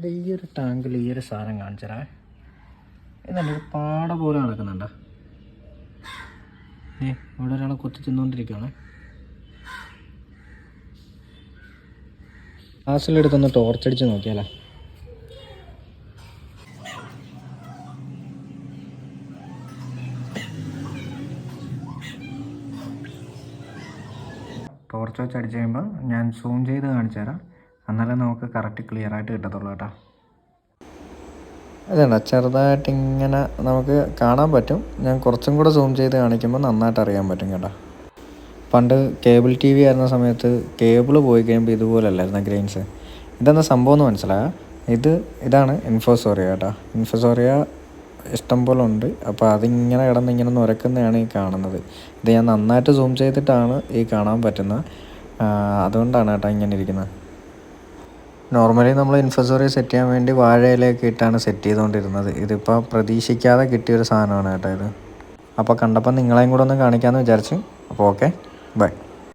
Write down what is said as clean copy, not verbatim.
ഈ ഒരു ടാങ്കിൽ ഈ ഒരു സാധനം കാണിച്ചേ. ഇതല്ലേ പാട പോലെ നടക്കുന്നുണ്ടോ? ഇവിടെ ഒരാളെ കുത്തി തിന്നുകൊണ്ടിരിക്കുകയാണ്. ഗ്ലാസ്സിലെടുത്തൊന്ന് ടോർച്ചടിച്ച് നോക്കിയാലോ. ടോർച്ച് വെച്ച് അടിച്ച് കഴിയുമ്പോൾ ഞാൻ സൂം ചെയ്ത് കാണിച്ചു തരാം. എന്നാലേ നമുക്ക് കറക്റ്റ് ക്ലിയർ ആയിട്ട് കിട്ടത്തുള്ളൂ കേട്ടോ. അതാണ് ചെറുതായിട്ട് ഇങ്ങനെ നമുക്ക് കാണാൻ പറ്റും. ഞാൻ കുറച്ചും കൂടെ സൂം ചെയ്ത് കാണിക്കുമ്പോൾ നന്നായിട്ട് അറിയാൻ പറ്റും കേട്ടോ. പണ്ട് കേബിൾ ടി വി ആയിരുന്ന സമയത്ത് കേബിൾ പോയി കഴിയുമ്പോൾ ഇതുപോലല്ലായിരുന്നു ഗ്രെയിൻസ്. ഇതെന്താ സംഭവം എന്ന് മനസ്സിലാകാം. ഇതാണ് ഇൻഫോസോറിയ കേട്ടോ. ഇൻഫോസോറിയ ഇഷ്ടം പോലെ ഉണ്ട്. അപ്പോൾ അതിങ്ങനെ കിടന്ന് ഇങ്ങനെ നുരക്കുന്നതാണ് ഈ കാണുന്നത്. ഇത് ഞാൻ നന്നായിട്ട് സൂം ചെയ്തിട്ടാണ് ഈ കാണാൻ പറ്റുന്നത്. അതുകൊണ്ടാണ് കേട്ടോ ഇങ്ങനെ ഇരിക്കുന്നത്. നോർമലി നമ്മൾ ഇൻഫോസോറിയ സെറ്റ് ചെയ്യാൻ വേണ്ടി വാഴയിലൊക്കെ ഇട്ടാണ് സെറ്റ് ചെയ്തുകൊണ്ടിരുന്നത്. ഇതിപ്പോൾ പ്രതീക്ഷിക്കാതെ കിട്ടിയൊരു സാധനമാണ് കേട്ടോ ഇത്. അപ്പോൾ കണ്ടപ്പോൾ നിങ്ങളെയും കൂടെ ഒന്ന് കാണിക്കാമെന്ന് വിചാരിച്ചു. അപ്പോൾ ഓക്കെ, ബൈ.